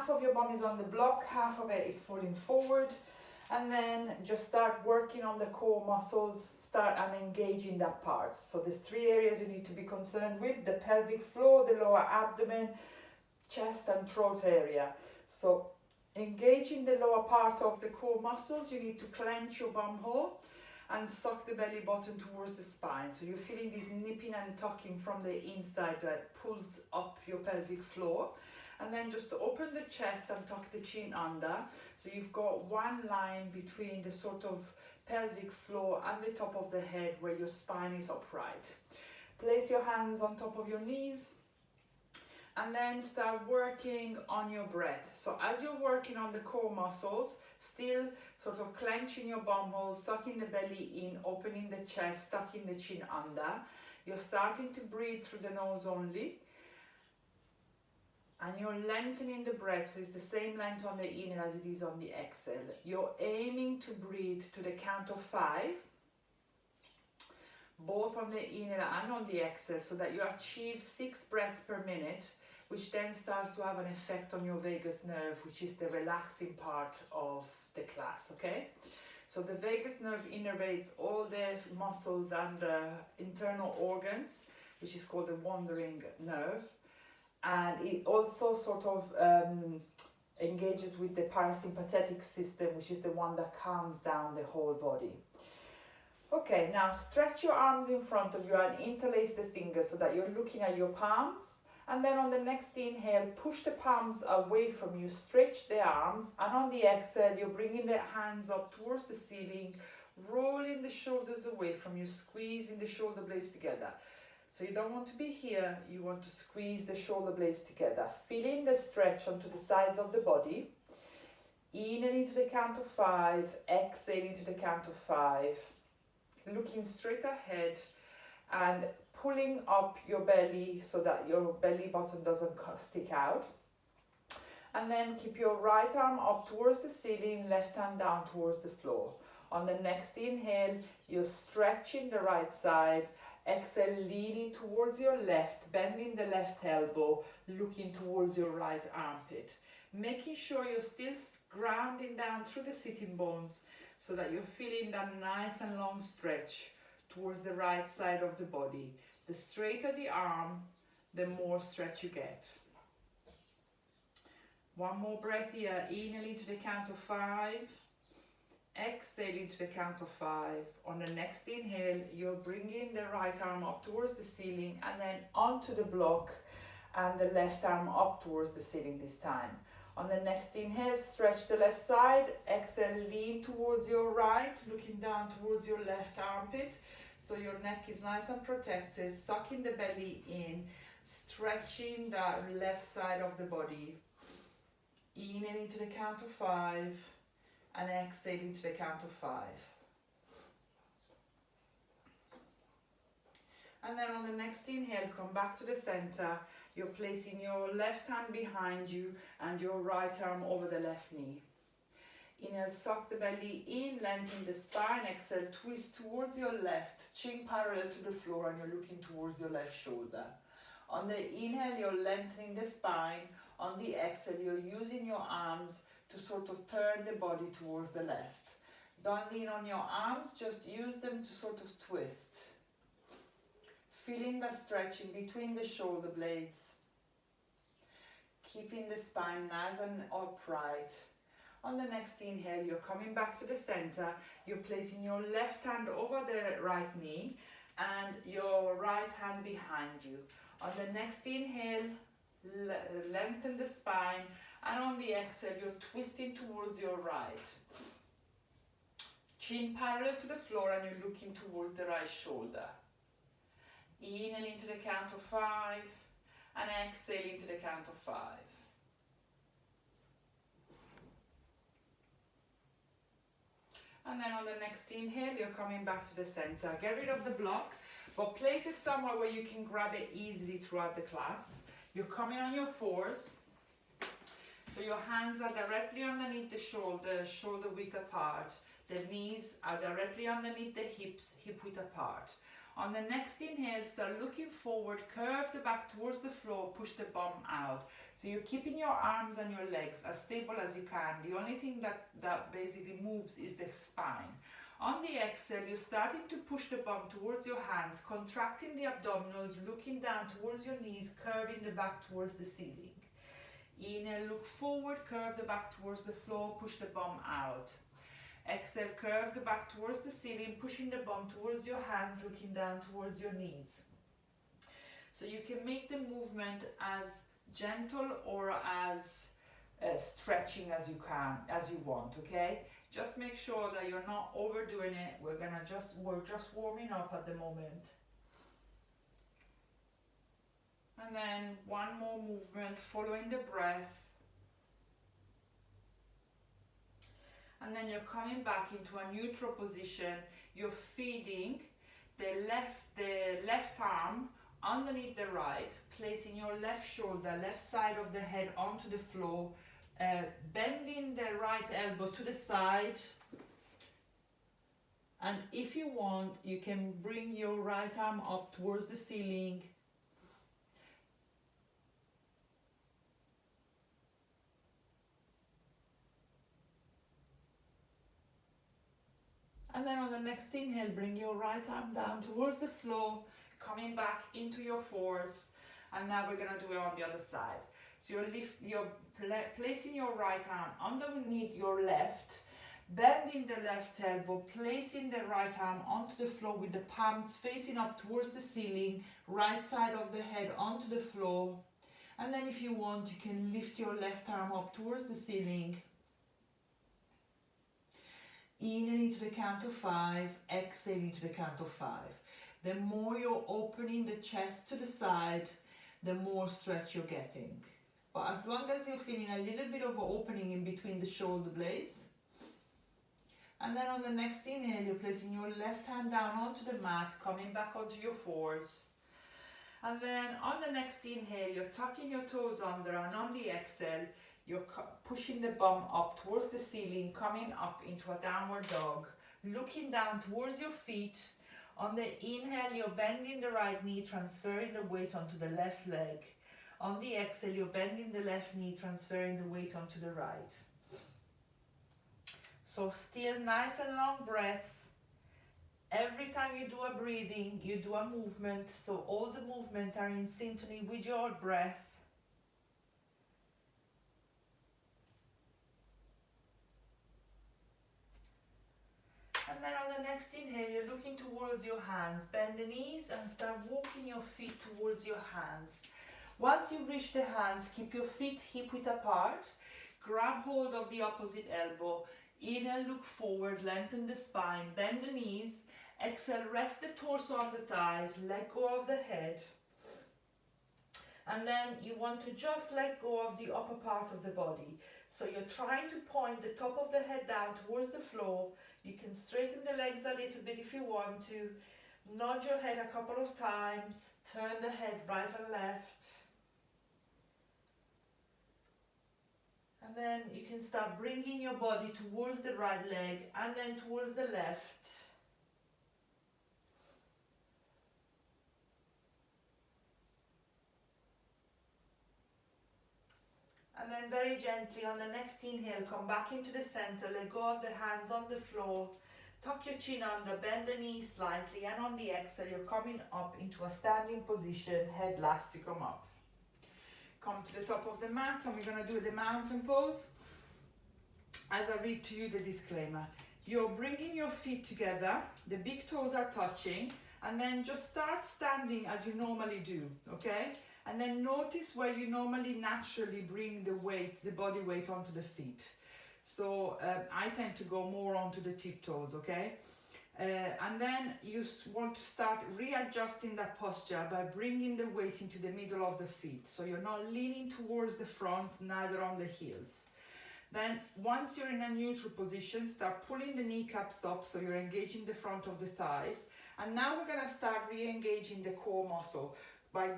half of your bum is on the block, half of it is falling forward. And then just start working on the core muscles, start and engaging that part. So there's 3 areas you need to be concerned with: the pelvic floor, the lower abdomen, chest and throat area. So engaging the lower part of the core muscles, you need to clench your bum hole and suck the belly button towards the spine. So you're feeling this nipping and tucking from the inside that pulls up your pelvic floor. And then just to open the chest and tuck the chin under. So you've got one line between the sort of pelvic floor and the top of the head where your spine is upright. Place your hands on top of your knees and then start working on your breath. So as you're working on the core muscles, still sort of clenching your bum hole, sucking the belly in, opening the chest, tucking the chin under. You're starting to breathe through the nose only. And you're lengthening the breath, so it's the same length on the inhale as it is on the exhale. You're aiming to breathe to the count of 5, both on the inhale and on the exhale, so that you achieve 6 breaths per minute, which then starts to have an effect on your vagus nerve, which is the relaxing part of the class, okay? So the vagus nerve innervates all the muscles and internal organs, which is called the wandering nerve. And it also sort of engages with the parasympathetic system, which is the one that calms down the whole body. Okay, now stretch your arms in front of you and interlace the fingers so that you're looking at your palms. And then on the next inhale, push the palms away from you, stretch the arms. And on the exhale, you're bringing the hands up towards the ceiling, rolling the shoulders away from you, squeezing the shoulder blades together. So you don't want to be here, you want to squeeze the shoulder blades together. Feeling the stretch onto the sides of the body. Inhaling to the count of 5, exhaling to the count of 5. Looking straight ahead and pulling up your belly so that your belly button doesn't stick out. And then keep your right arm up towards the ceiling, left hand down towards the floor. On the next inhale, you're stretching the right side. Exhale, leaning towards your left, bending the left elbow, looking towards your right armpit. Making sure you're still grounding down through the sitting bones so that you're feeling that nice and long stretch towards the right side of the body. The straighter the arm, the more stretch you get. One more breath here, inhaling to the count of 5. Exhaling to the count of 5. On the next inhale, you're bringing the right arm up towards the ceiling and then onto the block, and the left arm up towards the ceiling this time. On the next inhale, stretch the left side. Exhale, lean towards your right, looking down towards your left armpit. So your neck is nice and protected, sucking the belly in, stretching that left side of the body. Inhaling to the count of 5. And exhaling to the count of 5. And then on the next inhale, come back to the center. You're placing your left hand behind you and your right arm over the left knee. Inhale, suck the belly in, lengthen the spine. Exhale, twist towards your left, chin parallel to the floor, and you're looking towards your left shoulder. On the inhale, you're lengthening the spine. On the exhale, you're using your arms to sort of turn the body towards the left. Don't lean on your arms, just use them to sort of twist. Feeling the stretching between the shoulder blades. Keeping the spine nice and upright. On the next inhale, you're coming back to the center. You're placing your left hand over the right knee and your right hand behind you. On the next inhale, lengthen the spine. And on the exhale, you're twisting towards your right. Chin parallel to the floor and you're looking towards the right shoulder. Inhaling to the count of 5 and exhaling to the count of 5. And then on the next inhale, you're coming back to the center. Get rid of the block, but place it somewhere where you can grab it easily throughout the class. You're coming on your 4s. So your hands are directly underneath the shoulder width apart. The knees are directly underneath the hips, hip width apart. On the next inhale, start looking forward, curve the back towards the floor, push the bum out. So you're keeping your arms and your legs as stable as you can. The only thing that basically moves is the spine. On the exhale, you're starting to push the bum towards your hands, contracting the abdominals, looking down towards your knees, curving the back towards the ceiling. Inhale, look forward, curve the back towards the floor, push the bum out. Exhale, curve the back towards the ceiling, pushing the bum towards your hands, looking down towards your knees. So you can make the movement as gentle or as stretching as you can, as you want, okay? Just make sure that you're not overdoing it. We're just warming up at the moment. And then one more movement following the breath. And then you're coming back into a neutral position. You're feeding the left arm underneath the right, placing your left shoulder, left side of the head onto the floor, bending the right elbow to the side. And if you want, you can bring your right arm up towards the ceiling. And then on the next inhale, bring your right arm down towards the floor, coming back into your fours. And now we're going to do it on the other side. So you're placing your right arm underneath your left, bending the left elbow, placing the right arm onto the floor with the palms facing up towards the ceiling, right side of the head onto the floor. And then if you want, you can lift your left arm up towards the ceiling. Inhaling to the count of 5, exhaling to the count of 5. The more you're opening the chest to the side, the more stretch you're getting. But as long as you're feeling a little bit of an opening in between the shoulder blades. And then on the next inhale, you're placing your left hand down onto the mat, coming back onto your fours. And then on the next inhale, you're tucking your toes under, and on the exhale, you're pushing the bum up towards the ceiling, coming up into a downward dog, looking down towards your feet. On the inhale, you're bending the right knee, transferring the weight onto the left leg. On the exhale, you're bending the left knee, transferring the weight onto the right. So still nice and long breaths. Every time you do a breathing, you do a movement, so all the movements are in synchrony with your breath. And then on the next inhale, you're looking towards your hands. Bend the knees and start walking your feet towards your hands. Once you've reached the hands, keep your feet hip-width apart. Grab hold of the opposite elbow. Inhale, look forward, lengthen the spine, bend the knees. Exhale, rest the torso on the thighs, let go of the head. And then you want to just let go of the upper part of the body. So you're trying to point the top of the head down towards the floor. You can straighten the legs a little bit if you want to. Nod your head a couple of times. Turn the head right and left. And then you can start bringing your body towards the right leg and then towards the left. And then very gently on the next inhale, come back into the center, let go of the hands on the floor, tuck your chin under, bend the knees slightly, and on the exhale, you're coming up into a standing position, head last to come up. Come to the top of the mat, and we're going to do the mountain pose. As I read to you the disclaimer, you're bringing your feet together, the big toes are touching, and then just start standing as you normally do, okay? And then notice where you normally naturally bring the weight, the body weight onto the feet. So I tend to go more onto the tiptoes, okay? And then you want to start readjusting that posture by bringing the weight into the middle of the feet. So you're not leaning towards the front, neither on the heels. Then once you're in a neutral position, start pulling the kneecaps up so you're engaging the front of the thighs. And now we're going to start re-engaging the core muscle by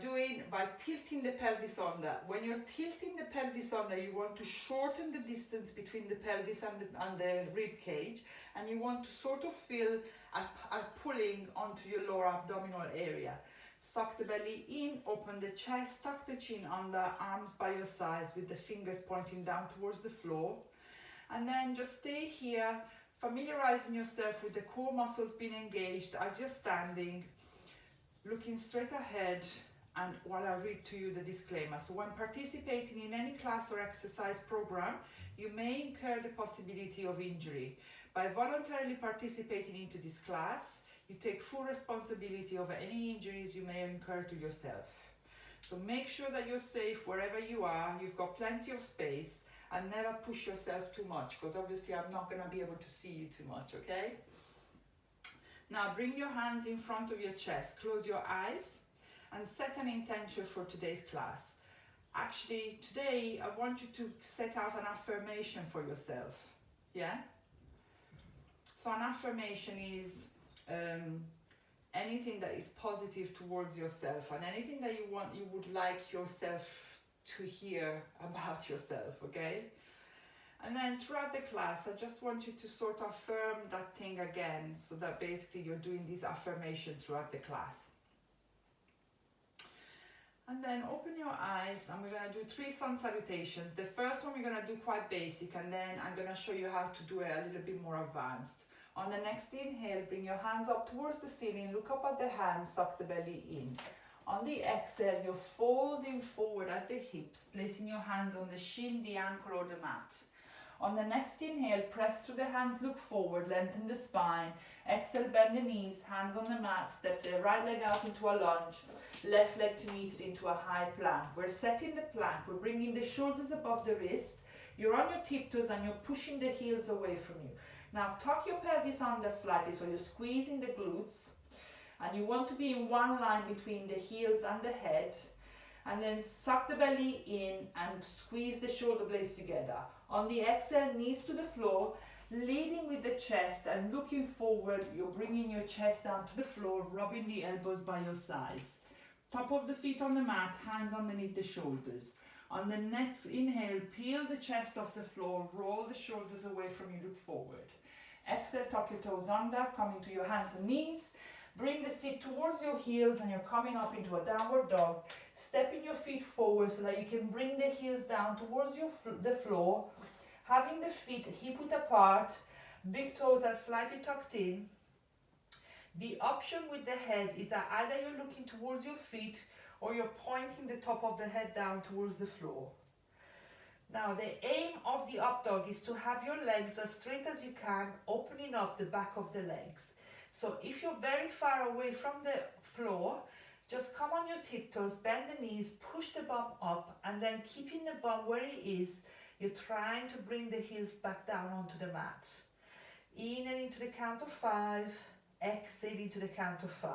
tilting the pelvis under. When you're tilting the pelvis under, you want to shorten the distance between the pelvis and the rib cage, and you want to sort of feel a pulling onto your lower abdominal area. Suck the belly in, open the chest, tuck the chin under, arms by your sides with the fingers pointing down towards the floor. And then just stay here, familiarizing yourself with the core muscles being engaged as you're standing, looking straight ahead, and while I read to you the disclaimer. So when participating in any class or exercise program, you may incur the possibility of injury. By voluntarily participating into this class, you take full responsibility over any injuries you may incur to yourself. So make sure that you're safe wherever you are, you've got plenty of space, and never push yourself too much, because obviously I'm not going to be able to see you too much, okay? Now bring your hands in front of your chest, close your eyes, and set an intention for today's class. Actually, today I want you to set out an affirmation for yourself, yeah? So an affirmation is anything that is positive towards yourself, and anything that you would like yourself to hear about yourself, okay? And then throughout the class, I just want you to sort of affirm that thing again, so that basically you're doing this affirmation throughout the class. And then open your eyes, and we're going to do 3 sun salutations. The first one we're going to do quite basic, and then I'm going to show you how to do it a little bit more advanced. On the next inhale, bring your hands up towards the ceiling, look up at the hands, suck the belly in. On the exhale, you're folding forward at the hips, placing your hands on the shin, the ankle, or the mat. On the next inhale, press through the hands, look forward, lengthen the spine. Exhale, bend the knees, hands on the mat, step the right leg out into a lunge, left leg to meet it into a high plank. We're setting the plank, we're bringing the shoulders above the wrist, you're on your tiptoes and you're pushing the heels away from you. Now tuck your pelvis under slightly, so you're squeezing the glutes, and you want to be in one line between the heels and the head, and then suck the belly in and squeeze the shoulder blades together. On the exhale, knees to the floor, leading with the chest and looking forward, you're bringing your chest down to the floor, rubbing the elbows by your sides. Top of the feet on the mat, hands underneath the shoulders. On the next inhale, peel the chest off the floor, roll the shoulders away from you, look forward. Exhale, tuck your toes under, coming to your hands and knees. Bring the seat towards your heels and you're coming up into a downward dog. Stepping your feet forward so that you can bring the heels down towards the floor. Having the feet hip-width apart, big toes are slightly tucked in. The option with the head is that either you're looking towards your feet or you're pointing the top of the head down towards the floor. Now the aim of the up dog is to have your legs as straight as you can, opening up the back of the legs. So if you're very far away from the floor, just come on your tiptoes, bend the knees, push the bum up, and then keeping the bum where it is, you're trying to bring the heels back down onto the mat. Inhale into the count of 5, exhale into the count of 5.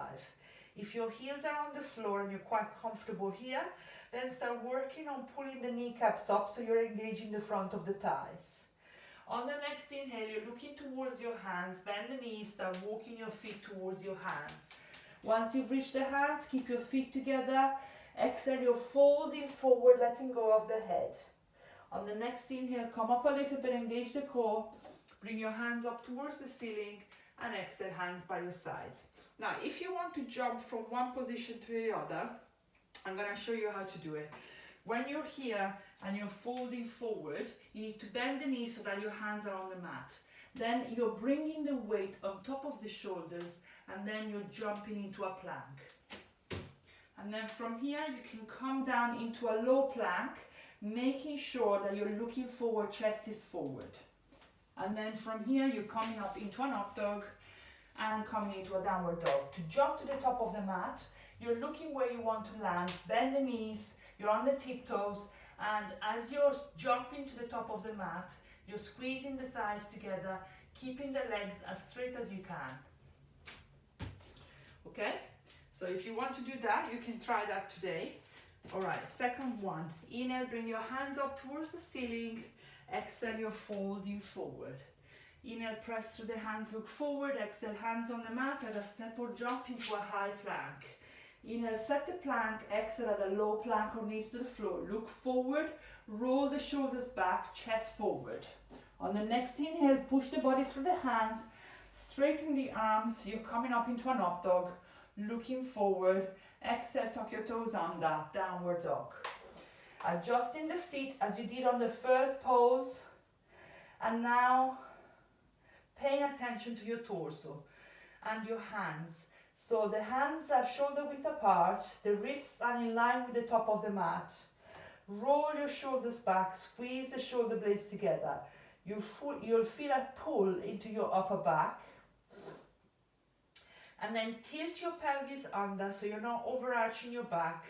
If your heels are on the floor and you're quite comfortable here, then start working on pulling the kneecaps up so you're engaging the front of the thighs. On the next inhale, you're looking towards your hands, bend the knees, start walking your feet towards your hands. Once you've reached the hands, keep your feet together. Exhale, you're folding forward, letting go of the head. On the next inhale, come up a little bit, engage the core. Bring your hands up towards the ceiling and exhale, hands by your sides. Now, if you want to jump from one position to the other, I'm going to show you how to do it. When you're here and you're folding forward, you need to bend the knees so that your hands are on the mat. Then you're bringing the weight on top of the shoulders, and then you're jumping into a plank. And then from here, you can come down into a low plank, making sure that you're looking forward, chest is forward. And then from here, you're coming up into an up dog and coming into a downward dog. To jump to the top of the mat, you're looking where you want to land, bend the knees, you're on the tiptoes, and as you're jumping to the top of the mat, you're squeezing the thighs together, keeping the legs as straight as you can. Okay? So if you want to do that, you can try that today. Alright, second one. Inhale, bring your hands up towards the ceiling. Exhale, you're folding forward. Inhale, press through the hands, look forward. Exhale, hands on the mat at a step or jump into a high plank. Inhale, set the plank. Exhale at a low plank or knees to the floor. Look forward, roll the shoulders back, chest forward. On the next inhale, push the body through the hands, straighten the arms. You're coming up into an up dog, looking forward. Exhale, tuck your toes under, downward dog. Adjusting the feet as you did on the first pose. And now, paying attention to your torso and your hands. So the hands are shoulder width apart, the wrists are in line with the top of the mat. Roll your shoulders back, squeeze the shoulder blades together. You'll feel a pull into your upper back. And then tilt your pelvis under so you're not overarching your back.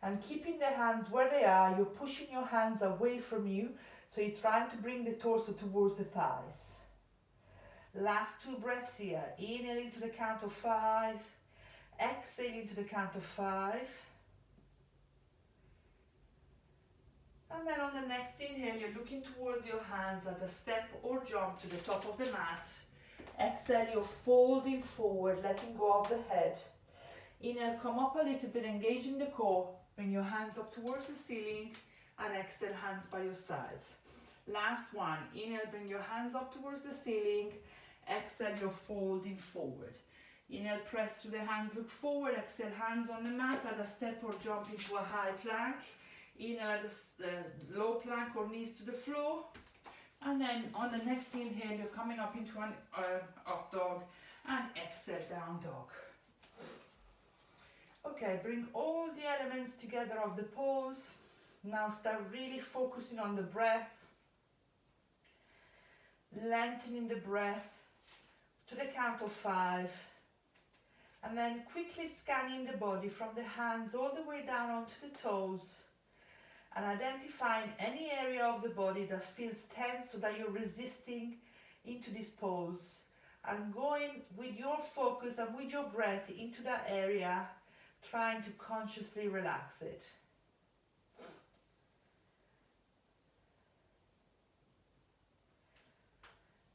And keeping the hands where they are, you're pushing your hands away from you. So you're trying to bring the torso towards the thighs. Last 2 breaths here. Inhaling to the count of 5. Exhaling to the count of 5. And then on the next inhale, you're looking towards your hands at a step or jump to the top of the mat. Exhale, you're folding forward, letting go of the head. Inhale, come up a little bit, engaging the core. Bring your hands up towards the ceiling and exhale, hands by your sides. Last one. Inhale, bring your hands up towards the ceiling. Exhale, you're folding forward. Inhale, press through the hands, look forward. Exhale, hands on the mat at a step or jump into a high plank. Inhale, the low plank or knees to the floor. And then on the next inhale, you're coming up into an up dog. And exhale, down dog. Okay, bring all the elements together of the pose. Now start really focusing on the breath. Lengthening the breath to the count of 5. And then quickly scanning the body from the hands all the way down onto the toes. And identifying any area of the body that feels tense so that you're resisting into this pose. And going with your focus and with your breath into that area, trying to consciously relax it.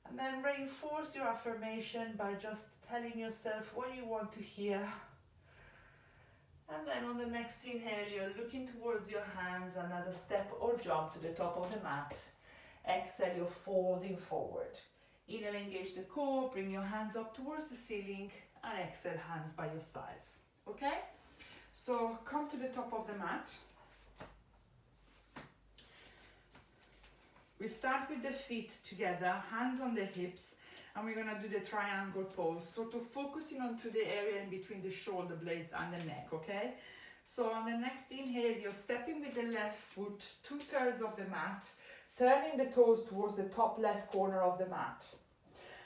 And then reinforce your affirmation by just telling yourself what you want to hear. And then on the next inhale, you're looking towards your hands, another step or jump to the top of the mat. Exhale, you're folding forward. Inhale, engage the core, bring your hands up towards the ceiling, and exhale, hands by your sides. Okay? So come to the top of the mat. We start with the feet together, hands on the hips, and we're gonna do the triangle pose, sort of focusing onto the area in between the shoulder blades and the neck, okay? So on the next inhale, you're stepping with the left foot 2/3 of the mat, turning the toes towards the top left corner of the mat.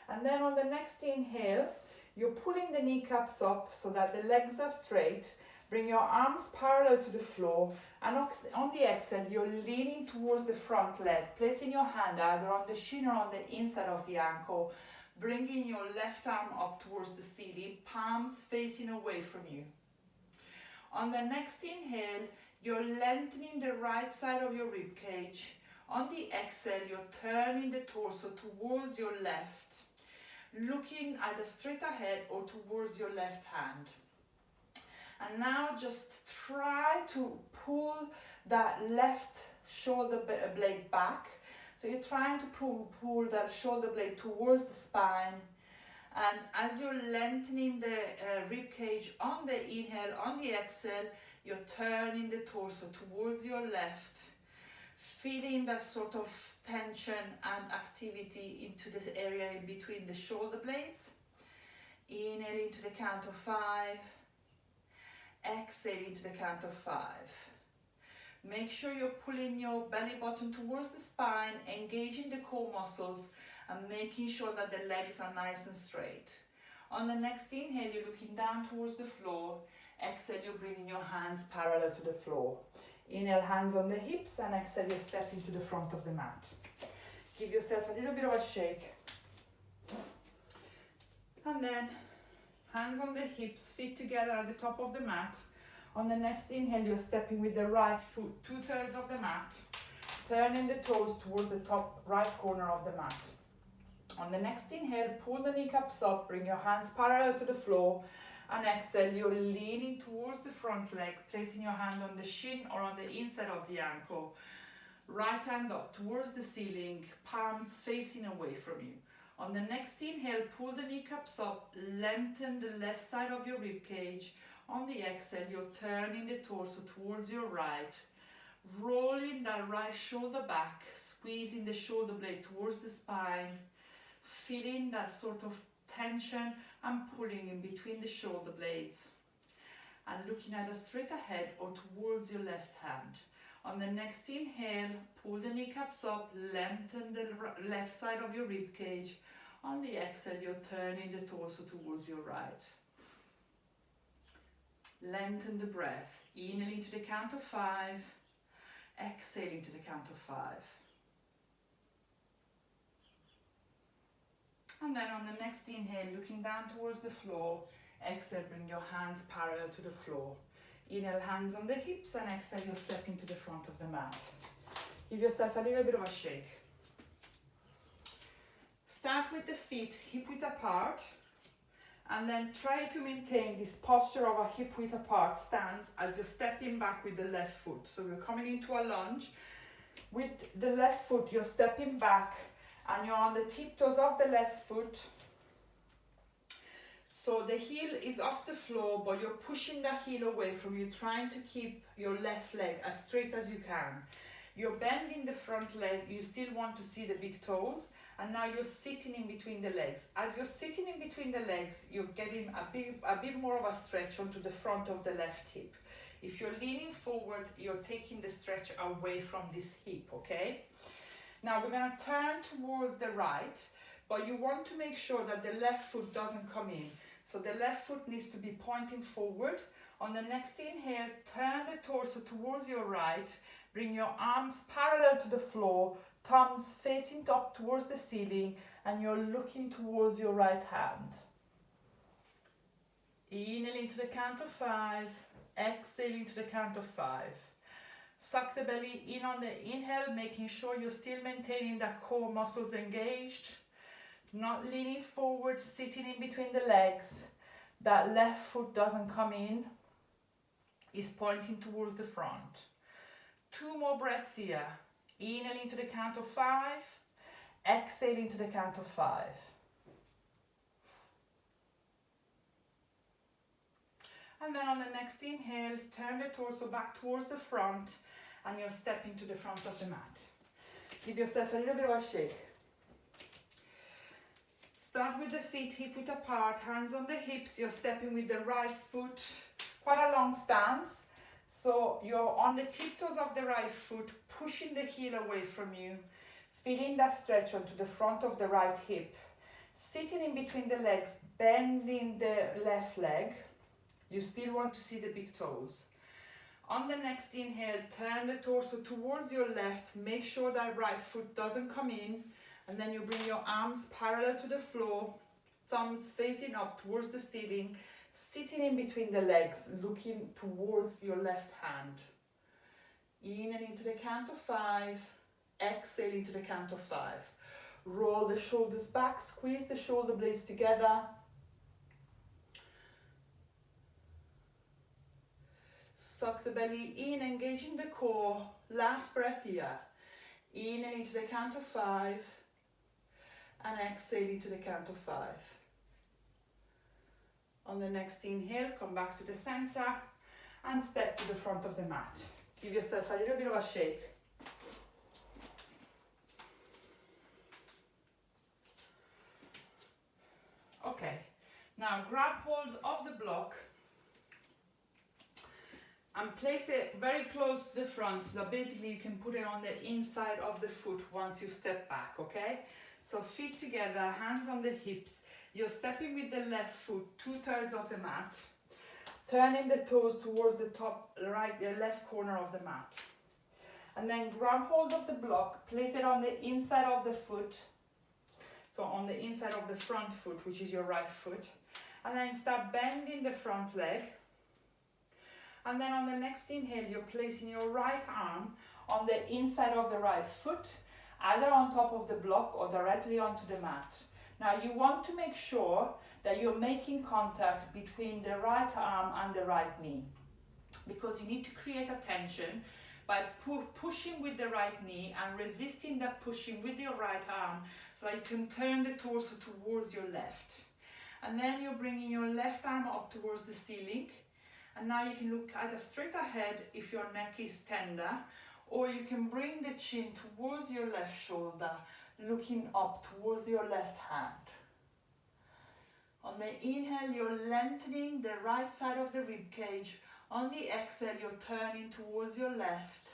And then on the next inhale, you're pulling the kneecaps up so that the legs are straight. Bring your arms parallel to the floor, and on the exhale, you're leaning towards the front leg, placing your hand either on the shin or on the inside of the ankle, bringing your left arm up towards the ceiling, palms facing away from you. On the next inhale, you're lengthening the right side of your rib cage. On the exhale, you're turning the torso towards your left, looking either straight ahead or towards your left hand. And now just try to pull that left shoulder blade back. So you're trying to pull that shoulder blade towards the spine. And as you're lengthening the rib cage on the inhale, on the exhale, you're turning the torso towards your left, feeling that sort of tension and activity into the area in between the shoulder blades. Inhaling to the count of 5. Exhaling to the count of 5. Make sure you're pulling your belly button towards the spine, engaging the core muscles, and making sure that the legs are nice and straight. On the next inhale, you're looking down towards the floor. Exhale, you're bringing your hands parallel to the floor. Inhale, hands on the hips, and exhale, you step into the front of the mat. Give yourself a little bit of a shake. And then hands on the hips, feet together at the top of the mat. On the next inhale, you're stepping with the right foot 2/3 of the mat, turning the toes towards the top right corner of the mat. On the next inhale, pull the kneecaps up, bring your hands parallel to the floor, and exhale, you're leaning towards the front leg, placing your hand on the shin or on the inside of the ankle. Right hand up towards the ceiling, palms facing away from you. On the next inhale, pull the kneecaps up, lengthen the left side of your rib cage. On the exhale, you're turning the torso towards your right, rolling that right shoulder back, squeezing the shoulder blade towards the spine, feeling that sort of tension and pulling in between the shoulder blades, and looking either straight ahead or towards your left hand. On the next inhale, pull the kneecaps up, lengthen the left side of your rib cage. On the exhale, you're turning the torso towards your right. Lengthen the breath, inhaling to the count of 5, exhaling to the count of 5. And then on the next inhale, looking down towards the floor, exhale, bring your hands parallel to the floor. Inhale, hands on the hips, and exhale, you're stepping to the front of the mat. Give yourself a little bit of a shake. Start with the feet hip width apart, and then try to maintain this posture of a hip width apart stance as you're stepping back with the left foot. So we're coming into a lunge. With the left foot, you're stepping back, and you're on the tiptoes of the left foot. So the heel is off the floor, but you're pushing the heel away from you, trying to keep your left leg as straight as you can. You're bending the front leg, you still want to see the big toes, and now you're sitting in between the legs. As you're sitting in between the legs, you're getting a bit more of a stretch onto the front of the left hip. If you're leaning forward, you're taking the stretch away from this hip, okay? Now we're gonna turn towards the right, but you want to make sure that the left foot doesn't come in. So the left foot needs to be pointing forward. On the next inhale, turn the torso towards your right, bring your arms parallel to the floor, thumbs facing up towards the ceiling, and you're looking towards your right hand. Inhaling to the count of 5, exhaling to the count of 5. Suck the belly in on the inhale, making sure you're still maintaining that core muscles engaged. Not leaning forward, sitting in between the legs. That left foot doesn't come in, is pointing towards the front. 2 more breaths here. Inhaling to the count of 5, exhaling to the count of 5. And then on the next inhale, turn the torso back towards the front, and you're stepping to the front of the mat. Give yourself a little bit of a shake. Start with the feet hip width apart, hands on the hips. You're stepping with the right foot, quite a long stance. So you're on the tiptoes of the right foot, pushing the heel away from you, feeling that stretch onto the front of the right hip. Sitting in between the legs, bending the left leg. You still want to see the big toes. On the next inhale, turn the torso towards your left. Make sure that right foot doesn't come in. And then you bring your arms parallel to the floor, thumbs facing up towards the ceiling, sitting in between the legs, looking towards your left hand. Inhaling to the count of 5, exhaling to the count of 5. Roll the shoulders back, squeeze the shoulder blades together. Suck the belly in, engaging the core. Last breath here. Inhaling to the count of 5. And exhaling to the count of 5. On the next inhale, come back to the center and step to the front of the mat. Give yourself a little bit of a shake. Okay, now grab hold of the block and place it very close to the front, so that basically you can put it on the inside of the foot once you step back, okay? So feet together, hands on the hips. You're stepping with the left foot 2/3 of the mat, turning the toes towards the top right, the left corner of the mat. And then grab hold of the block, place it on the inside of the foot. So on the inside of the front foot, which is your right foot. And then start bending the front leg. And then on the next inhale, you're placing your right arm on the inside of the right foot, either on top of the block or directly onto the mat. Now you want to make sure that you're making contact between the right arm and the right knee, because you need to create a tension by pushing with the right knee and resisting that pushing with your right arm, so that you can turn the torso towards your left. And then you're bringing your left arm up towards the ceiling, And now you can look either straight ahead if your neck is tender, or you can bring the chin towards your left shoulder, looking up towards your left hand. On the inhale, you're lengthening the right side of the rib cage. On the exhale, you're turning towards your left,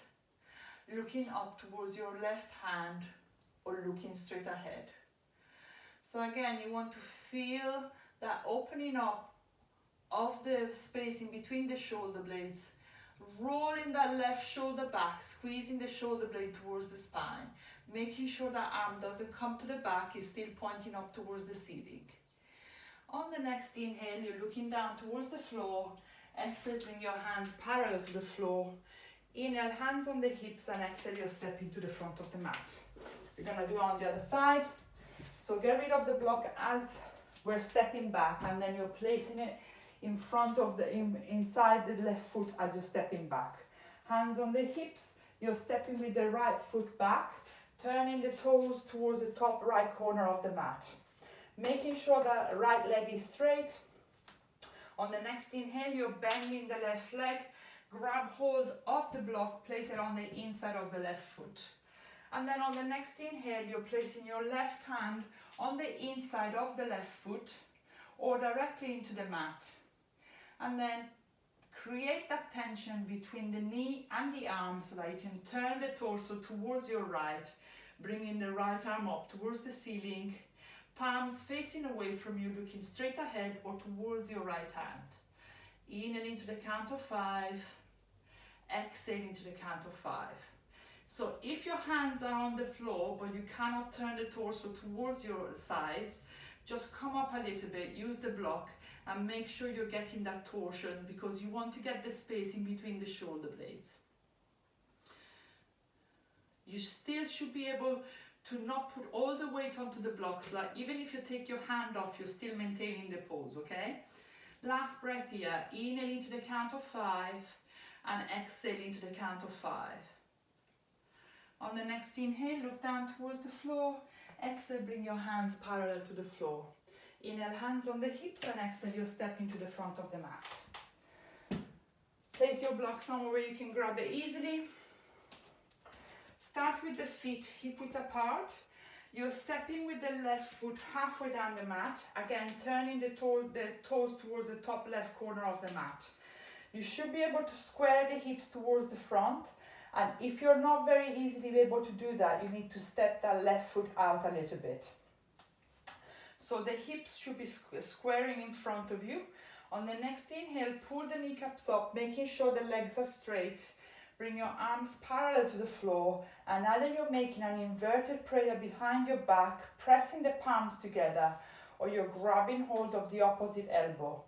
looking up towards your left hand, or looking straight ahead. So again, you want to feel that opening up of the space in between the shoulder blades, rolling that left shoulder back, squeezing the shoulder blade towards the spine, making sure that arm doesn't come to the back, is still pointing up towards the ceiling. On the next inhale, you're looking down towards the floor. Exhale, bring your hands parallel to the floor. Inhale, hands on the hips, and exhale, you're stepping to the front of the mat. We're gonna do it on the other side. So get rid of the block as we're stepping back, and then you're placing it in front of the, inside the left foot as you're stepping back. Hands on the hips, you're stepping with the right foot back, turning the toes towards the top right corner of the mat. Making sure that right leg is straight. On the next inhale, you're bending the left leg, grab hold of the block, place it on the inside of the left foot. And then on the next inhale, you're placing your left hand on the inside of the left foot or directly into the mat. And then create that tension between the knee and the arm so that you can turn the torso towards your right, bringing the right arm up towards the ceiling, palms facing away from you, looking straight ahead or towards your right hand. Inhale into the count of 5, exhale into the count of 5. So if your hands are on the floor but you cannot turn the torso towards your sides, just come up a little bit, use the block, and make sure you're getting that torsion because you want to get the space in between the shoulder blades. You still should be able to not put all the weight onto the blocks, like even if you take your hand off, you're still maintaining the pose, okay? Last breath here, inhale into the count of 5 and exhale into the count of 5. On the next inhale, look down towards the floor, exhale, bring your hands parallel to the floor. Inhale, hands on the hips, and exhale, you step into the front of the mat. Place your block somewhere where you can grab it easily. Start with the feet hip width apart. You're stepping with the left foot halfway down the mat. Again, turning the toes towards the top left corner of the mat. You should be able to square the hips towards the front. And if you're not very easily able to do that, you need to step that left foot out a little bit. So the hips should be squaring in front of you. On the next inhale, pull the kneecaps up, making sure the legs are straight. Bring your arms parallel to the floor, and either you're making an inverted prayer behind your back, pressing the palms together, or you're grabbing hold of the opposite elbow.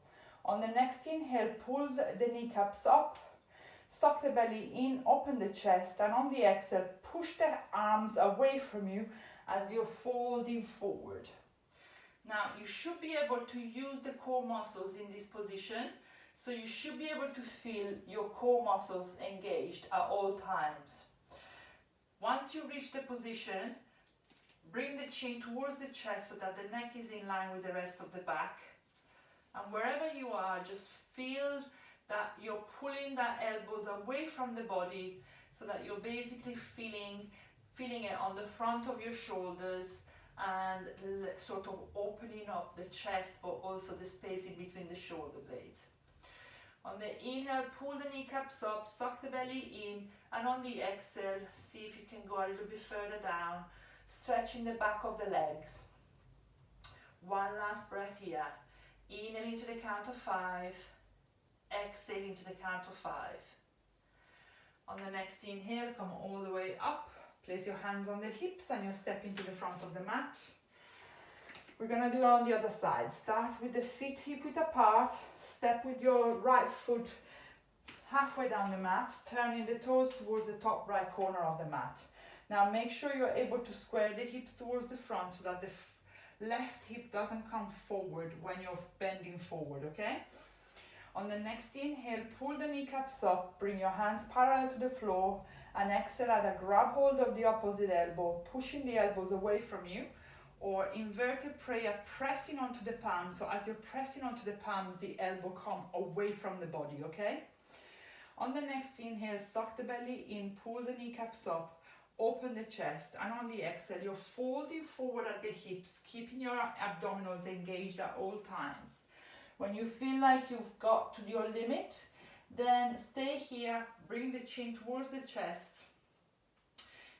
On the next inhale, pull the kneecaps up, suck the belly in, open the chest, and on the exhale, push the arms away from you as you're folding forward. Now, you should be able to use the core muscles in this position, so you should be able to feel your core muscles engaged at all times. Once you reach the position, bring the chin towards the chest so that the neck is in line with the rest of the back. And wherever you are, just feel that you're pulling the elbows away from the body so that you're basically feeling it on the front of your shoulders and sort of opening up the chest, but also the space in between the shoulder blades. On the inhale, pull the kneecaps up, suck the belly in, and on the exhale, see if you can go a little bit further down, stretching the back of the legs. One last breath here. Inhale into the count of 5, exhale into the count of 5. On the next inhale, come all the way up, place your hands on the hips and you step into the front of the mat. We're going to do it on the other side. Start with the feet hip width apart, step with your right foot halfway down the mat, turning the toes towards the top right corner of the mat. Now make sure you're able to square the hips towards the front so that the left hip doesn't come forward when you're bending forward, okay? On the next inhale, pull the kneecaps up, bring your hands parallel to the floor, and exhale, either grab hold of the opposite elbow, pushing the elbows away from you, or inverted prayer, pressing onto the palms. So as you're pressing onto the palms, the elbow come away from the body, okay? On the next inhale, suck the belly in, pull the kneecaps up, open the chest, and on the exhale, you're folding forward at the hips, keeping your abdominals engaged at all times. When you feel like you've got to your limit, then stay here, bring the chin towards the chest,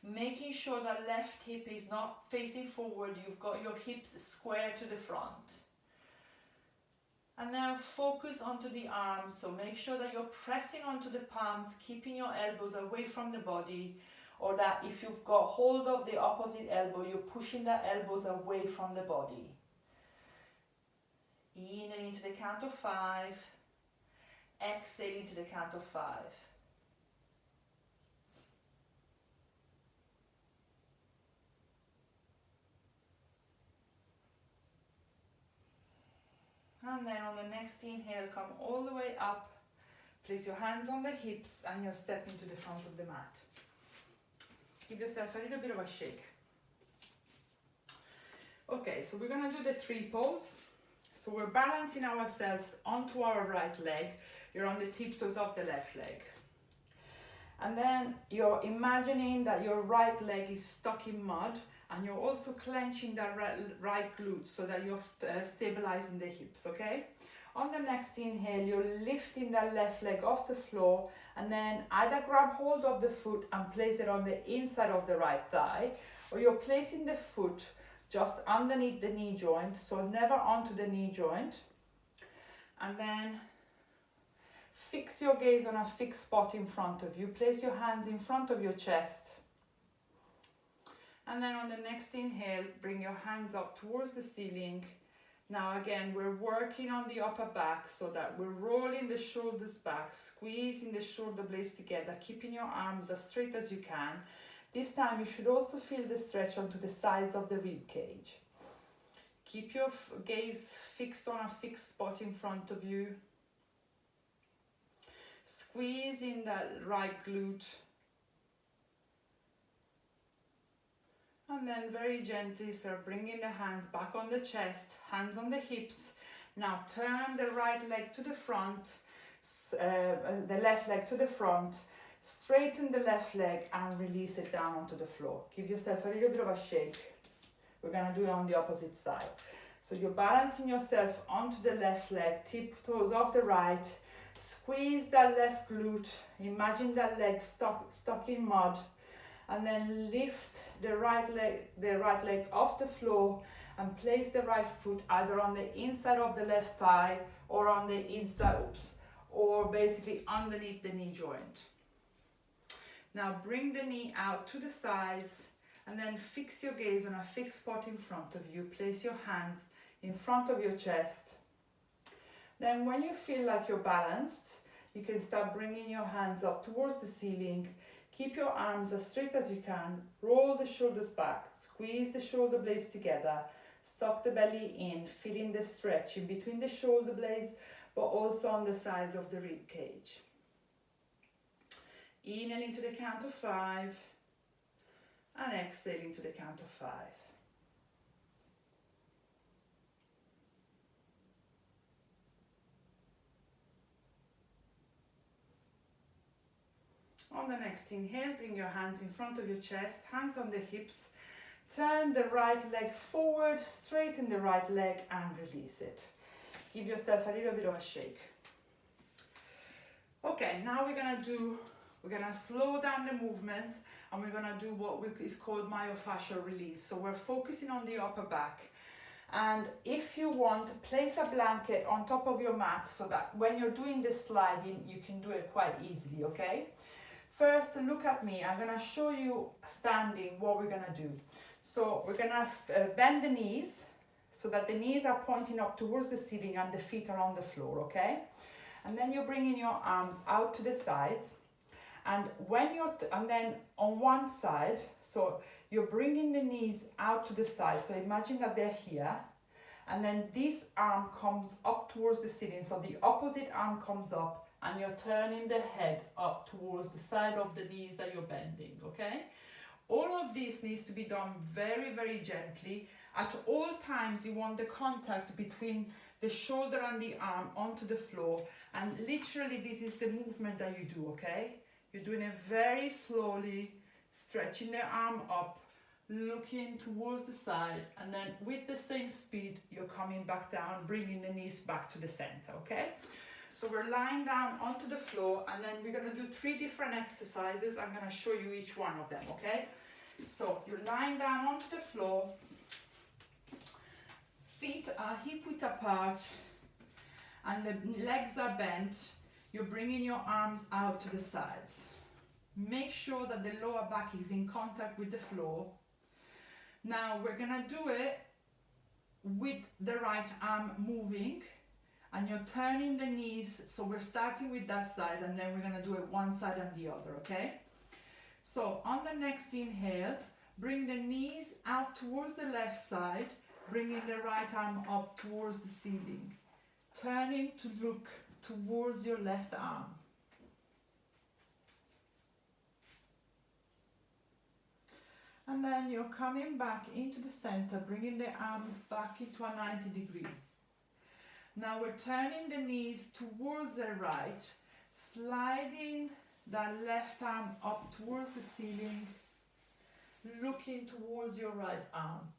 making sure that left hip is not facing forward, you've got your hips square to the front. And now focus onto the arms, so make sure that you're pressing onto the palms, keeping your elbows away from the body, or that if you've got hold of the opposite elbow, you're pushing the elbows away from the body. Inhale into the count of 5, exhale into the count of 5. And then on the next inhale, come all the way up, place your hands on the hips and you'll step into the front of the mat. Give yourself a little bit of a shake. Okay, so we're gonna do the tree pose. So we're balancing ourselves onto our right leg. You're on the tiptoes of the left leg. And then you're imagining that your right leg is stuck in mud, and you're also clenching the right glute so that you're stabilizing the hips, okay? On the next inhale, you're lifting the left leg off the floor, and then either grab hold of the foot and place it on the inside of the right thigh, or you're placing the foot just underneath the knee joint, so never onto the knee joint. And then fix your gaze on a fixed spot in front of you. Place your hands in front of your chest. And then on the next inhale, bring your hands up towards the ceiling. Now again, we're working on the upper back so that we're rolling the shoulders back, squeezing the shoulder blades together, keeping your arms as straight as you can. This time you should also feel the stretch onto the sides of the rib cage. Keep your gaze fixed on a fixed spot in front of you. Squeeze in that right glute. And then very gently start bringing the hands back on the chest, hands on the hips. Now turn the right leg to the front, the left leg to the front, straighten the left leg and release it down onto the floor. Give yourself a little bit of a shake. We're gonna do it on the opposite side. So you're balancing yourself onto the left leg, tiptoes off the right, squeeze that left glute, imagine that leg stuck in mud, and then lift the right leg off the floor and place the right foot either on the inside of the left thigh or on the inside, or basically underneath the knee joint. Now bring the knee out to the sides and then fix your gaze on a fixed spot in front of you. Place your hands in front of your chest. Then when you feel like you're balanced, you can start bringing your hands up towards the ceiling. Keep your arms as straight as you can. Roll the shoulders back. Squeeze the shoulder blades together. Suck the belly in, feeling the stretch in between the shoulder blades, but also on the sides of the rib cage. Inhale into the count of 5 and exhale into the count of 5. On the next inhale, bring your hands in front of your chest, hands on the hips. Turn the right leg forward, straighten the right leg and release it. Give yourself a little bit of a shake. Okay, now we're gonna slow down the movements and we're gonna do what is called myofascial release. So we're focusing on the upper back. And if you want, place a blanket on top of your mat so that when you're doing the sliding, you can do it quite easily, okay? First, look at me. I'm gonna show you standing what we're gonna do. So we're gonna bend the knees so that the knees are pointing up towards the ceiling and the feet are on the floor, okay? And then you're bringing your arms out to the sides. And and then on one side, so you're bringing the knees out to the side. So imagine that they're here. And then this arm comes up towards the ceiling. So the opposite arm comes up and you're turning the head up towards the side of the knees that you're bending, okay? All of this needs to be done very, very gently. At all times, you want the contact between the shoulder and the arm onto the floor. And literally, this is the movement that you do, okay? You're doing it very slowly, stretching the arm up, looking towards the side, and then with the same speed, you're coming back down, bringing the knees back to the center, okay? So we're lying down onto the floor, and then we're gonna do 3 different exercises. I'm gonna show you each one of them, okay? So you're lying down onto the floor, feet are hip-width apart, and the legs are bent. You're bringing your arms out to the sides. Make sure that the lower back is in contact with the floor. Now we're gonna do it with the right arm moving, and you're turning the knees. So we're starting with that side, and then we're gonna do it one side and the other, okay? So on the next inhale, bring the knees out towards the left side, bringing the right arm up towards the ceiling, turning to look towards your left arm. And then you're coming back into the center, bringing the arms back into a 90 degree. Now we're turning the knees towards the right, sliding that left arm up towards the ceiling, looking towards your right arm.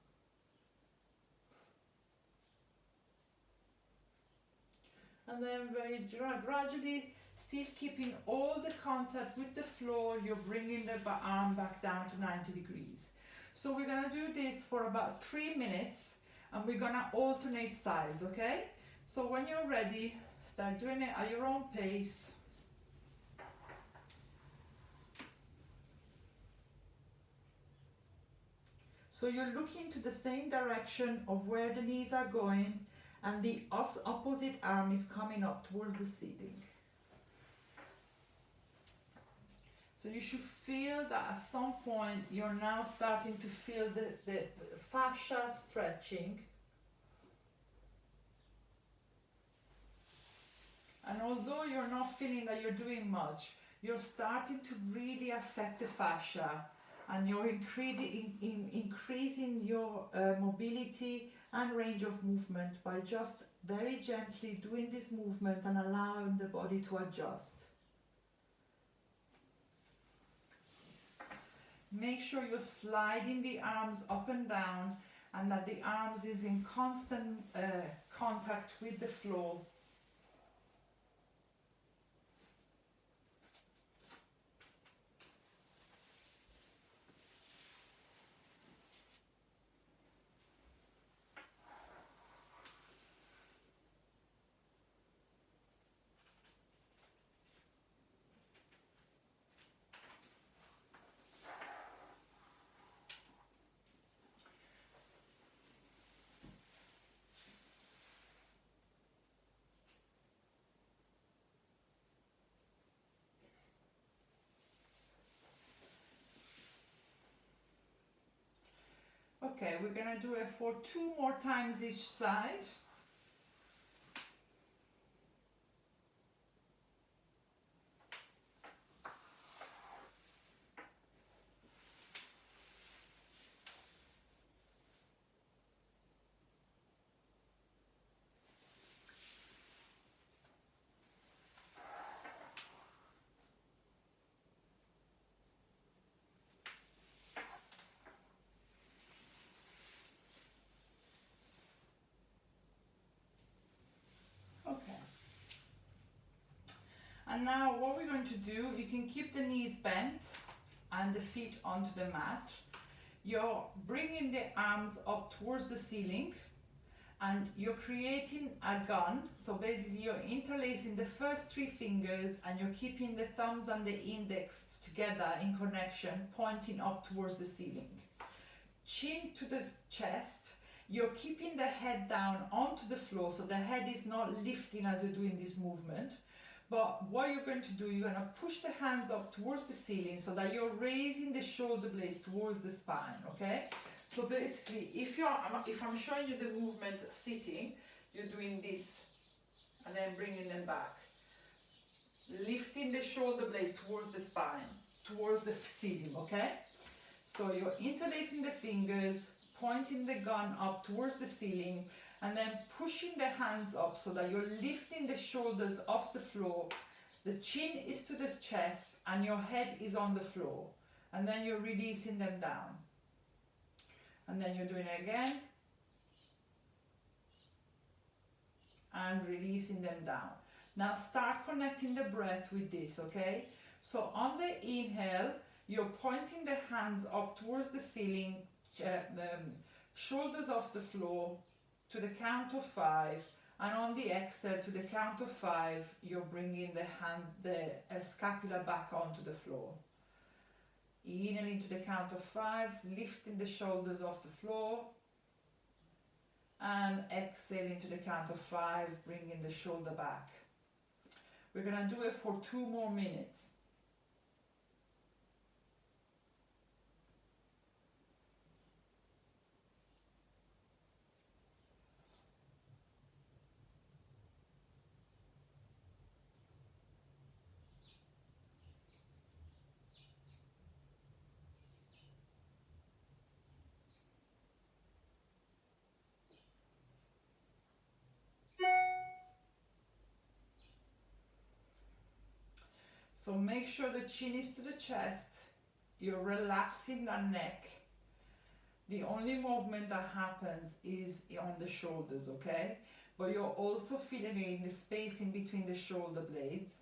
And then very gradually, still keeping all the contact with the floor, you're bringing the arm back down to 90 degrees. So we're gonna do this for about 3 minutes, and we're gonna alternate sides, okay? So when you're ready, start doing it at your own pace. So you're looking to the same direction of where the knees are going, and the opposite arm is coming up towards the ceiling. So you should feel that at some point you're now starting to feel the fascia stretching. And although you're not feeling that you're doing much, you're starting to really affect the fascia, and you're increasing your mobility and range of movement by just very gently doing this movement and allowing the body to adjust. Make sure you're sliding the arms up and down, and that the arms is in constant contact with the floor. Okay, we're gonna do it for 2 more times each side. And now what we're going to do, you can keep the knees bent and the feet onto the mat. You're bringing the arms up towards the ceiling, and you're creating a gun. So basically you're interlacing the first 3 fingers, and you're keeping the thumbs and the index together in connection, pointing up towards the ceiling. Chin to the chest. You're keeping the head down onto the floor, so the head is not lifting as you're doing this movement. But what you're going to do, you're going to push the hands up towards the ceiling so that you're raising the shoulder blades towards the spine, okay? So basically, if I'm showing you the movement sitting, you're doing this and then bringing them back. Lifting the shoulder blade towards the spine, towards the ceiling, okay? So you're interlacing the fingers, pointing the gun up towards the ceiling, and then pushing the hands up so that you're lifting the shoulders off the floor. The chin is to the chest and your head is on the floor. And then you're releasing them down. And then you're doing it again. And releasing them down. Now start connecting the breath with this, okay? So on the inhale, you're pointing the hands up towards the ceiling, the shoulders off the floor to the count of 5. And on the exhale, to the count of 5, you're bringing the scapula back onto the floor. Inhaling to the count of 5, lifting the shoulders off the floor. And exhaling to the count of 5, bringing the shoulder back. We're going to do it for 2 more minutes. So make sure the chin is to the chest. You're relaxing the neck. The only movement that happens is on the shoulders, okay? But you're also feeling it in the space in between the shoulder blades.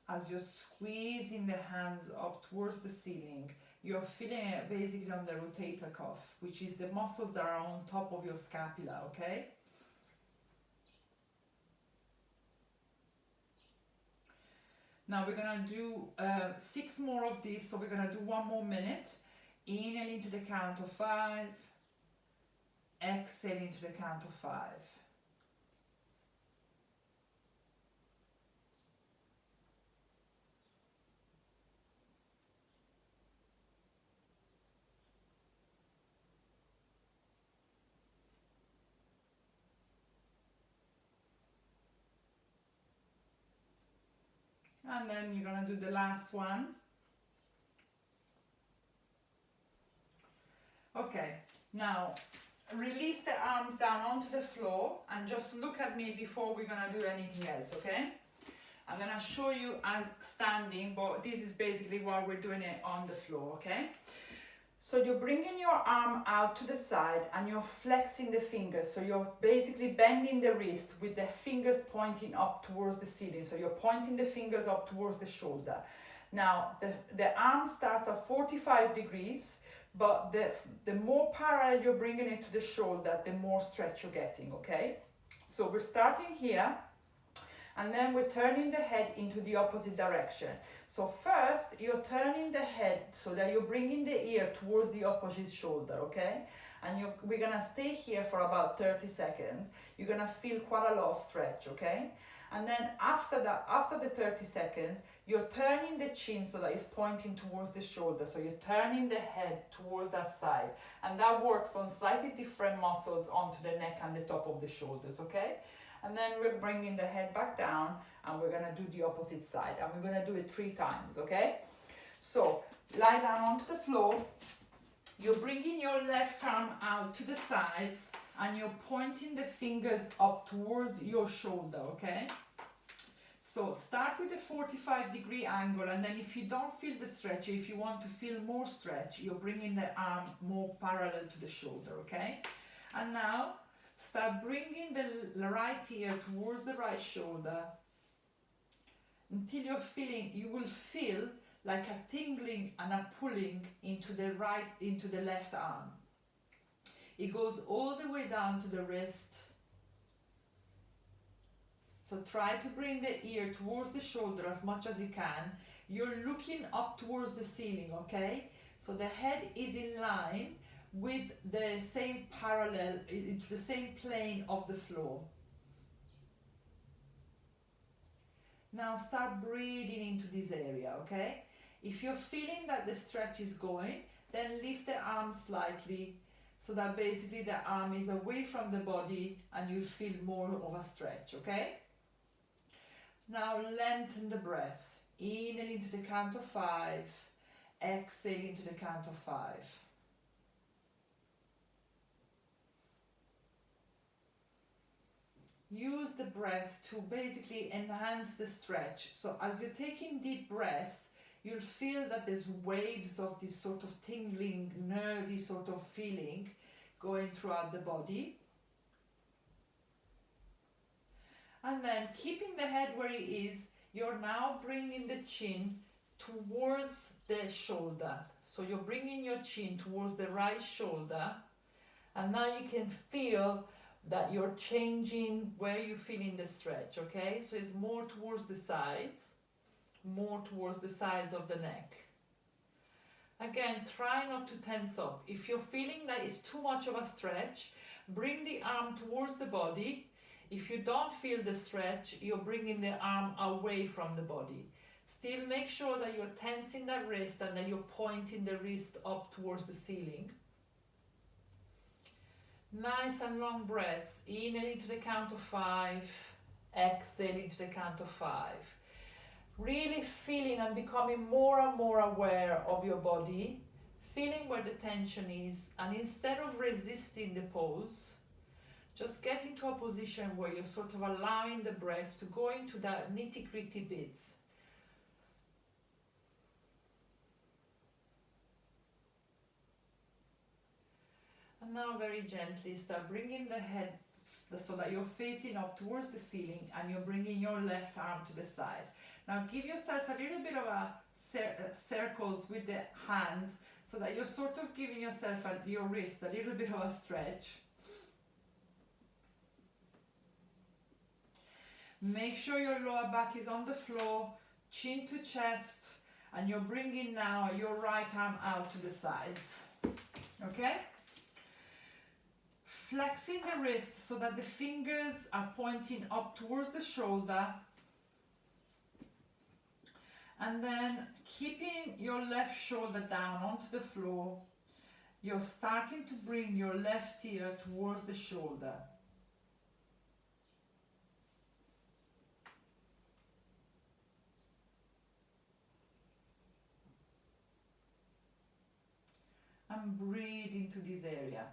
As you're squeezing the hands up towards the ceiling, you're feeling it basically on the rotator cuff, which is the muscles that are on top of your scapula, okay? Now we're going to do 6 more of these, so we're going to do 1 more minute. Inhaling to the count of 5, exhaling to the count of 5. And then you're going to do the last one. Okay, now release the arms down onto the floor and just look at me before we're going to do anything else, okay? I'm going to show you as standing, but this is basically while we're doing it on the floor, okay? So you're bringing your arm out to the side and you're flexing the fingers. So you're basically bending the wrist with the fingers pointing up towards the ceiling. So you're pointing the fingers up towards the shoulder. Now, the arm starts at 45 degrees, but the more parallel you're bringing it to the shoulder, the more stretch you're getting, okay? So we're starting here, and then we're turning the head into the opposite direction. So first, you're turning the head so that you're bringing the ear towards the opposite shoulder, okay? And we're gonna stay here for about 30 seconds. You're gonna feel quite a lot of stretch, okay? And then after that, after the 30 seconds, you're turning the chin so that it's pointing towards the shoulder. So you're turning the head towards that side. And that works on slightly different muscles onto the neck and the top of the shoulders, okay? And then we're bringing the head back down and we're gonna do the opposite side. And we're gonna do it 3 times, okay? So lie down onto the floor. You're bringing your left arm out to the sides and you're pointing the fingers up towards your shoulder, okay? So start with a 45-degree angle, and then if you don't feel the stretch, if you want to feel more stretch, you're bringing the arm more parallel to the shoulder, okay? And now start bringing the right ear towards the right shoulder until you will feel like a tingling and a pulling into the left arm. It goes all the way down to the wrist. So try to bring the ear towards the shoulder as much as you can. You're looking up towards the ceiling, okay? So the head is in line with the same parallel, into the same plane of the floor. Now start breathing into this area, okay? If you're feeling that the stretch is going, then lift the arm slightly so that basically the arm is away from the body and you feel more of a stretch, okay? Now lengthen the breath. Inhaling to the count of 5, exhaling to the count of 5. use the breath to basically enhance the stretch. So as you're taking deep breaths, you'll feel that there's waves of this sort of tingling, nervy sort of feeling going throughout the body. And then keeping the head where it is, you're now bringing the chin towards the shoulder. So you're bringing your chin towards the right shoulder, and now you can feel that you're changing where you feel in the stretch, okay? So it's more towards the sides, more towards the sides of the neck. Again, try not to tense up. If you're feeling that it's too much of a stretch, bring the arm towards the body. If you don't feel the stretch, you're bringing the arm away from the body. Still make sure that you're tensing that wrist and that you're pointing the wrist up towards the ceiling. Nice and long breaths. Inhale into the count of 5. Exhale into the count of 5. Really feeling and becoming more and more aware of your body. Feeling where the tension is. And instead of resisting the pose, just get into a position where you're sort of allowing the breath to go into that nitty-gritty bits. And now very gently start bringing the head so that you're facing up towards the ceiling, and you're bringing your left arm to the side. Now give yourself a little bit of a circles with the hand so that you're sort of giving yourself your wrist a little bit of a stretch. Make sure your lower back is on the floor, chin to chest, and you're bringing now your right arm out to the sides. Okay? Flexing the wrist so that the fingers are pointing up towards the shoulder. And then keeping your left shoulder down onto the floor, you're starting to bring your left ear towards the shoulder. And breathe into this area.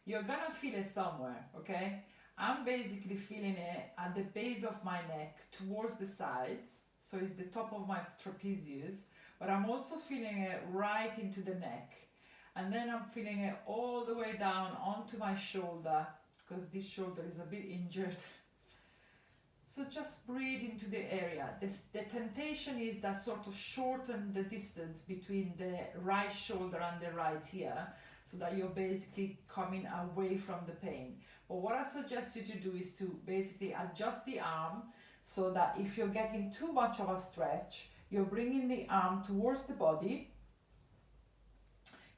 You're gonna feel it somewhere, okay? I'm basically feeling it at the base of my neck towards the sides, so it's the top of my trapezius, but I'm also feeling it right into the neck. And then I'm feeling it all the way down onto my shoulder, because this shoulder is a bit injured. So just breathe into the area. The temptation is that sort of shorten the distance between the right shoulder and the right ear, so that you're basically coming away from the pain. But what I suggest you to do is to basically adjust the arm so that if you're getting too much of a stretch, you're bringing the arm towards the body.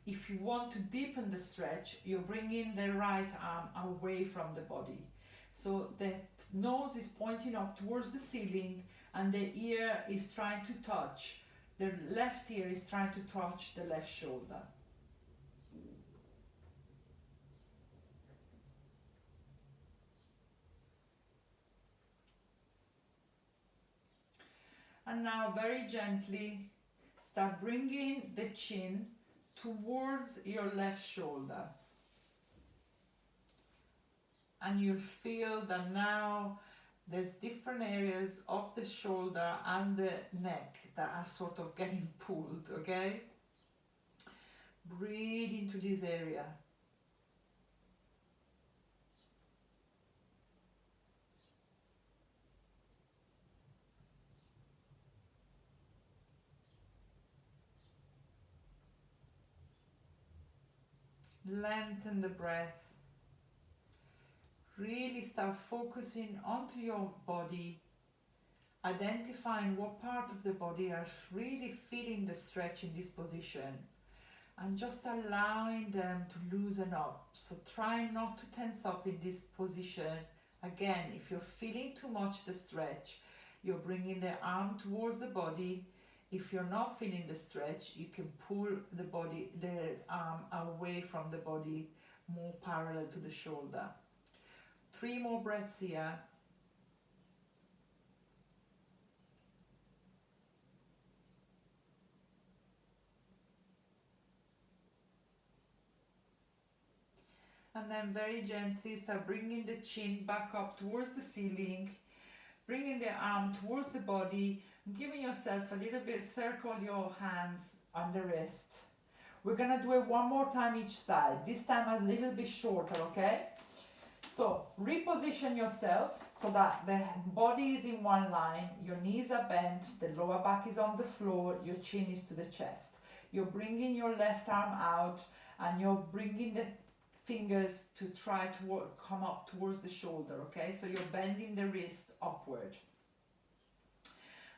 If you want to deepen the stretch, you're bringing the right arm away from the body. So the nose is pointing up towards the ceiling, and the ear is trying to touch, the left ear is trying to touch the left shoulder. And now very gently start bringing the chin towards your left shoulder. And you'll feel that now there's different areas of the shoulder and the neck that are sort of getting pulled, okay? Breathe into this area. Lengthen the breath. Really start focusing onto your body, identifying what part of the body are really feeling the stretch in this position, and just allowing them to loosen up. So try not to tense up in this position. Again, if you're feeling too much the stretch, you're bringing the arm towards the body. If you're not feeling the stretch, you can pull the arm away from the body, more parallel to the shoulder. 3 more breaths here. And then very gently start bringing the chin back up towards the ceiling, bringing the arm towards the body, giving yourself a little bit, circle your hands on the wrist. We're gonna do it one more time each side, this time a little bit shorter, okay? So reposition yourself so that the body is in one line, your knees are bent, the lower back is on the floor, your chin is to the chest. You're bringing your left arm out and you're bringing the fingers to try to come up towards the shoulder, okay? So you're bending the wrist upward.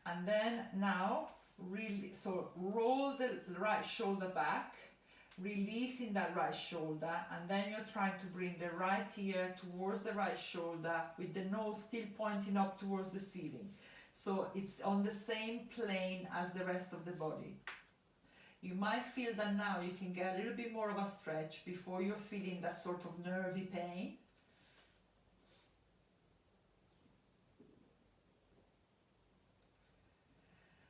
And then now, really, so roll the right shoulder back, releasing that right shoulder, and then you're trying to bring the right ear towards the right shoulder with the nose still pointing up towards the ceiling. So it's on the same plane as the rest of the body. You might feel that now you can get a little bit more of a stretch before you're feeling that sort of nervy pain.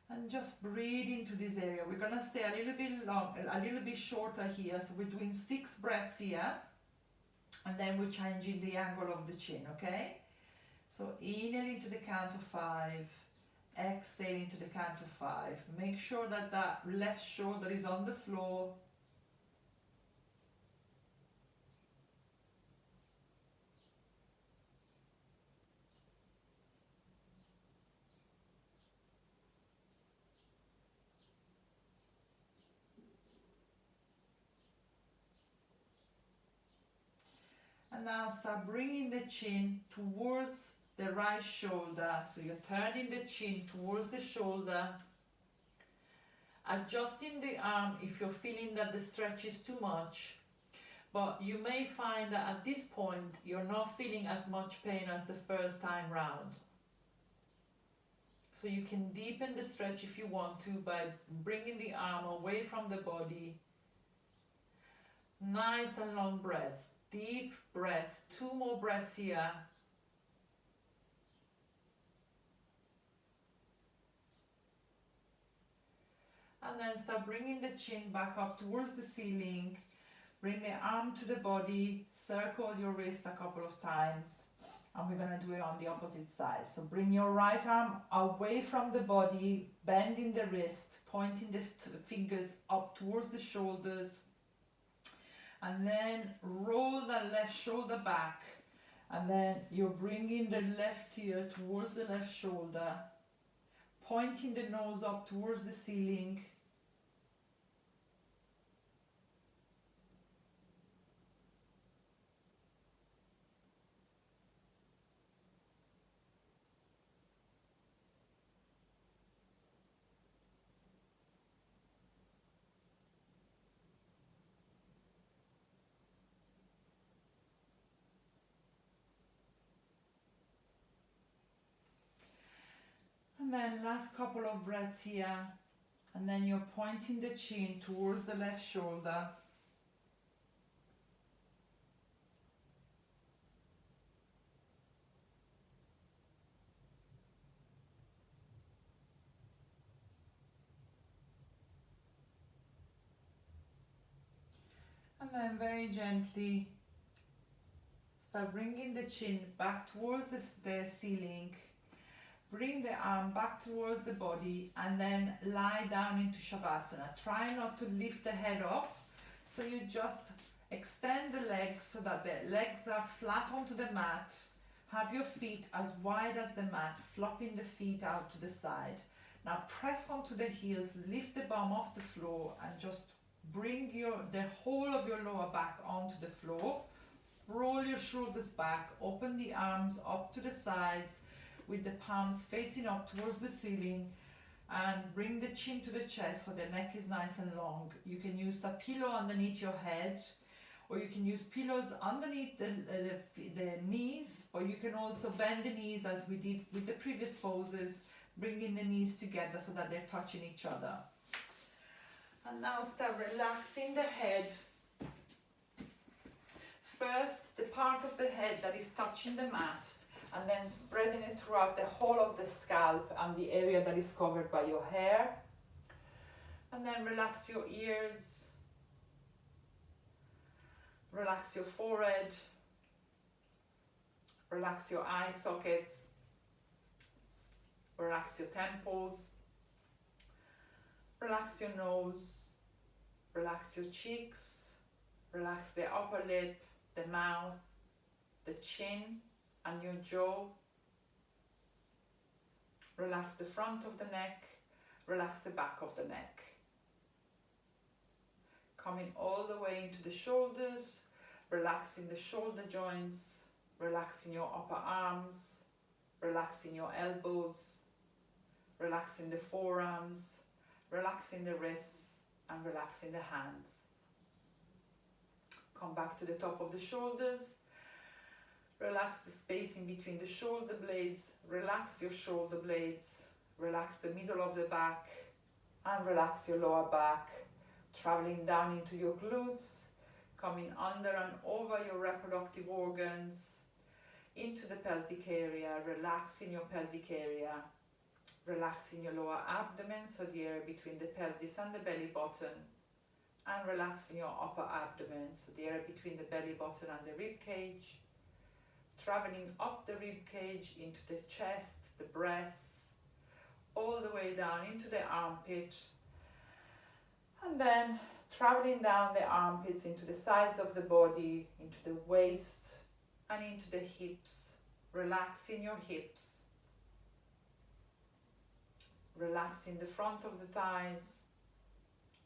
And just breathe into this area. We're gonna stay a little bit long, a little bit shorter here. So we're doing 6 breaths here, and then we're changing the angle of the chin, okay? So inhale into the count of 5, exhale into the count of 5. Make sure that that left shoulder is on the floor. And now start bringing the chin towards the right shoulder. So you're turning the chin towards the shoulder. Adjusting the arm if you're feeling that the stretch is too much. But you may find that at this point, you're not feeling as much pain as the first time round. So you can deepen the stretch if you want to by bringing the arm away from the body. Nice and long breaths. Deep breaths, 2 more breaths here. And then start bringing the chin back up towards the ceiling. Bring the arm to the body, circle your wrist a couple of times. And we're gonna do it on the opposite side. So bring your right arm away from the body, bending the wrist, pointing the fingers up towards the shoulders. And then roll that left shoulder back, and then you're bringing the left ear towards the left shoulder, pointing the nose up towards the ceiling. And then last couple of breaths here, and then you're pointing the chin towards the left shoulder. And then very gently start bringing the chin back towards the ceiling. Bring the arm back towards the body and then lie down into Shavasana. Try not to lift the head up. So you just extend the legs so that the legs are flat onto the mat. Have your feet as wide as the mat, flopping the feet out to the side. Now press onto the heels, lift the bum off the floor and just bring the whole of your lower back onto the floor. Roll your shoulders back, open the arms up to the sides, with the palms facing up towards the ceiling, and bring the chin to the chest so the neck is nice and long. You can use a pillow underneath your head, or you can use pillows underneath the knees, or you can also bend the knees as we did with the previous poses, bringing the knees together so that they're touching each other. And now start relaxing the head. First, the part of the head that is touching the mat, and then spreading it throughout the whole of the scalp and the area that is covered by your hair. And then relax your ears. Relax your forehead, relax your eye sockets, relax your temples, relax your nose, relax your cheeks, relax the upper lip, the mouth, the chin and your jaw. Relax the front of the neck, relax the back of the neck. Coming all the way into the shoulders, relaxing the shoulder joints, relaxing your upper arms, relaxing your elbows, relaxing the forearms, relaxing the wrists and relaxing the hands. Come back to the top of the shoulders, relax the space in between the shoulder blades, relax your shoulder blades, relax the middle of the back and relax your lower back, traveling down into your glutes, coming under and over your reproductive organs, into the pelvic area, relaxing your pelvic area, relaxing your lower abdomen, so the area between the pelvis and the belly button, and relaxing your upper abdomen, so the area between the belly button and the rib cage, traveling up the rib cage into the chest, the breasts, all the way down into the armpit, and then traveling down the armpits into the sides of the body, into the waist and into the hips, relaxing your hips, relaxing the front of the thighs,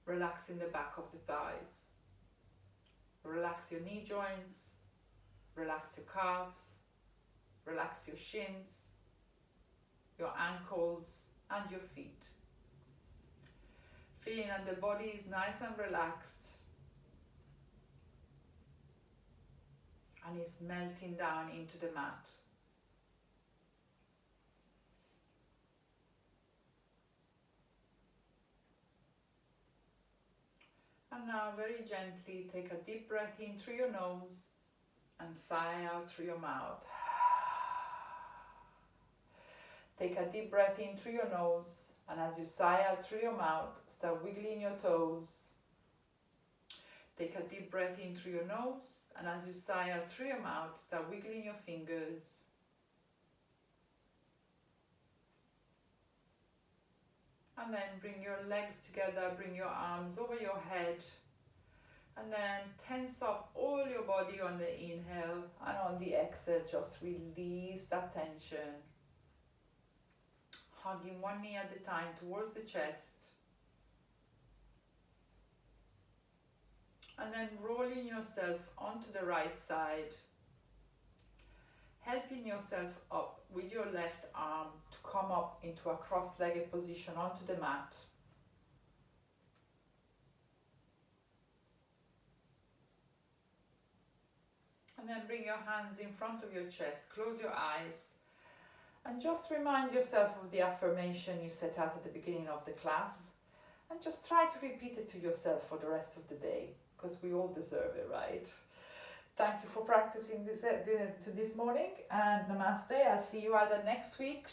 relaxing the back of the thighs, relax your knee joints, relax your calves, relax your shins, your ankles and your feet. Feeling that the body is nice and relaxed and is melting down into the mat. And now very gently take a deep breath in through your nose and sigh out through your mouth. Take a deep breath in through your nose, and as you sigh out through your mouth, start wiggling your toes. Take a deep breath in through your nose, and as you sigh out through your mouth, start wiggling your fingers. And then bring your legs together, bring your arms over your head, and then tense up all your body on the inhale, and on the exhale just release that tension. Hugging one knee at a time towards the chest, and then rolling yourself onto the right side, helping yourself up with your left arm to come up into a cross-legged position onto the mat. And then bring your hands in front of your chest, close your eyes, and just remind yourself of the affirmation you set out at the beginning of the class, and just try to repeat it to yourself for the rest of the day, because we all deserve it, right? Thank you for practicing this morning, and namaste. I'll see you either next week,